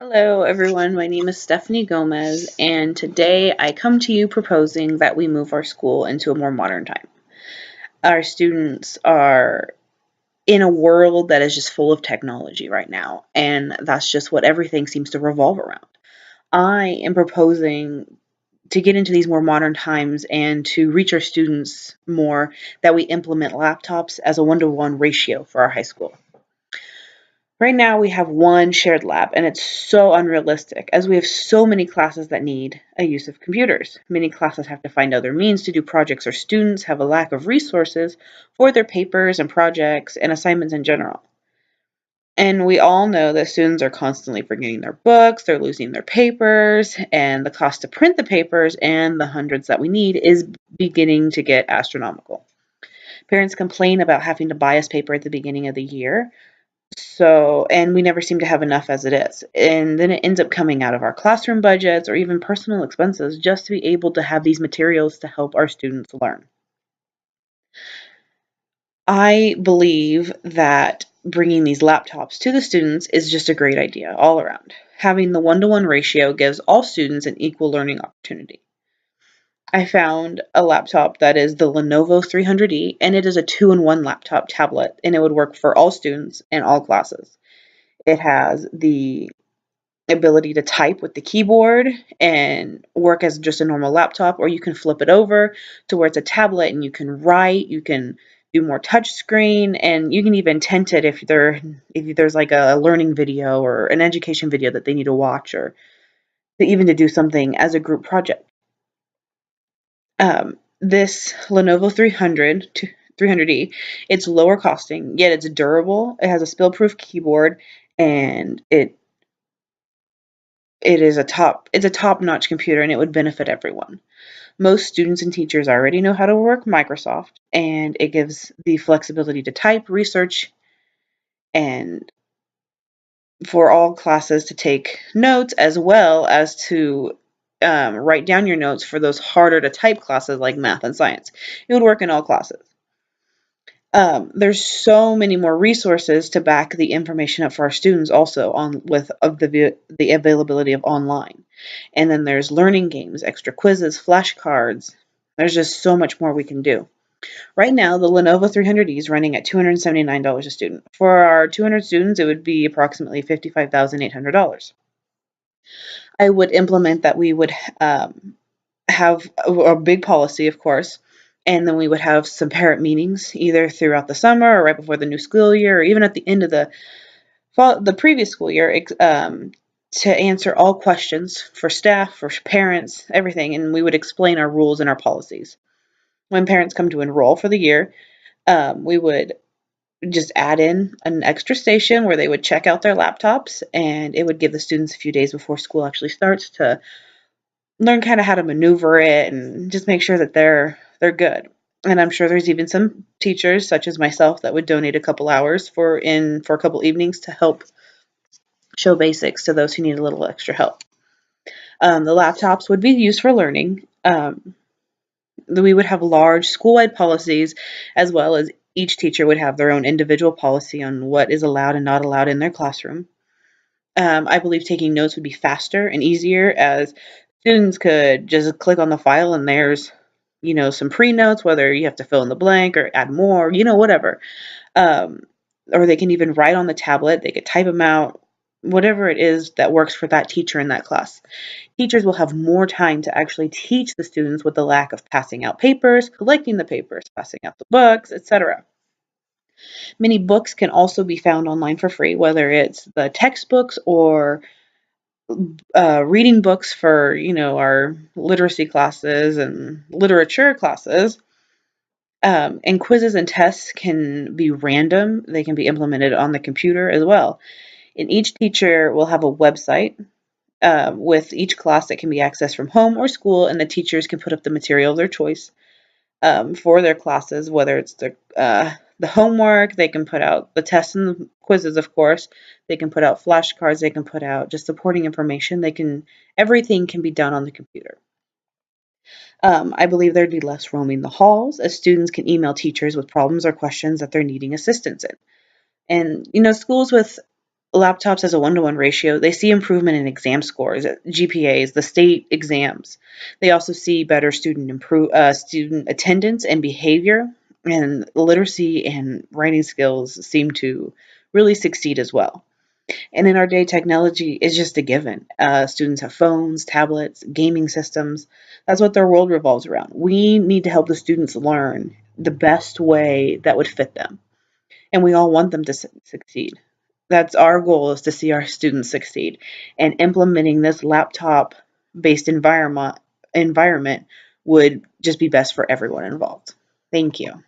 Hello, everyone. My name is Stephanie Gomez, and today I come to you proposing that we move our school into a more modern time. Our students are in a world that is just full of technology right now, and that's just what everything seems to revolve around. I am proposing to get into these more modern times and to reach our students more that we implement laptops as a 1-to-1 ratio for our high school. Right now, we have one shared lab, and it's so unrealistic as we have so many classes that need a use of computers. Many classes have to find other means to do projects, or students have a lack of resources for their papers and projects and assignments in general. And we all know that students are constantly forgetting their books, they're losing their papers, and the cost to print the papers and the hundreds that we need is beginning to get astronomical. Parents complain about having to buy us paper at the beginning of the year, and we never seem to have enough as it is. And then it ends up coming out of our classroom budgets or even personal expenses just to be able to have these materials to help our students learn. I believe that bringing these laptops to the students is just a great idea all around. Having the 1-to-1 ratio gives all students an equal learning opportunity. I found a laptop that is the Lenovo 300E, and it is a 2-in-1 laptop tablet, and it would work for all students in all classes. It has the ability to type with the keyboard and work as just a normal laptop, or you can flip it over to where it's a tablet and you can write, you can do more touch screen, and you can even tint it if there's like a learning video or an education video that they need to watch, or even to do something as a group project. This Lenovo 300E, it's lower costing, yet it's durable. It has a spill-proof keyboard, and it's a top-notch computer, and it would benefit everyone. Most students and teachers already know how to work Microsoft, and it gives the flexibility to type, research, and for all classes to take notes, as well as to write down your notes for those harder to type classes like math and science. It would work in all classes. There's so many more resources to back the information up for our students also on with of the availability of online. And then there's learning games, extra quizzes, flashcards. There's just so much more we can do. Right now, the Lenovo 300E is running at $279 a student. For our 200 students, it would be approximately $55,800. I would implement that we would have a big policy, of course, and then we would have some parent meetings either throughout the summer or right before the new school year, or even at the end of the previous school year, to answer all questions for staff, for parents, everything, and we would explain our rules and our policies. When parents come to enroll for the year, we would just add in an extra station where they would check out their laptops, and it would give the students a few days before school actually starts to learn kind of how to maneuver it and just make sure that they're good. And I'm sure there's even some teachers, such as myself, that would donate a couple hours for a couple evenings to help show basics to those who need a little extra help. The laptops would be used for learning. We would have large school-wide policies, as well as each teacher would have their own individual policy on what is allowed and not allowed in their classroom. I believe taking notes would be faster and easier, as students could just click on the file and there's, some pre-notes, whether you have to fill in the blank or add more, whatever. Um, or they can even write on the tablet, they could type them out, whatever it is that works for that teacher in that class. Teachers will have more time to actually teach the students with the lack of passing out papers, collecting the papers, passing out the books, etc. Many books can also be found online for free, whether it's the textbooks or reading books for our literacy classes and literature classes. And quizzes and tests can be random. They can be implemented on the computer as well. And each teacher will have a website with each class that can be accessed from home or school, and the teachers can put up the material of their choice for their classes, whether it's the homework, they can put out the tests and the quizzes, of course. They can put out flashcards, they can put out just supporting information. Everything can be done on the computer. I believe there'd be less roaming the halls, as students can email teachers with problems or questions that they're needing assistance in. And schools with laptops as a 1-to-1 ratio, they see improvement in exam scores, GPAs, the state exams. They also see better student attendance and behavior, and literacy and writing skills seem to really succeed as well. And in our day, technology is just a given. Students have phones, tablets, gaming systems. That's what their world revolves around. We need to help the students learn the best way that would fit them, and we all want them to succeed. That's our goal, is to see our students succeed. And implementing this laptop based environment would just be best for everyone involved. Thank you.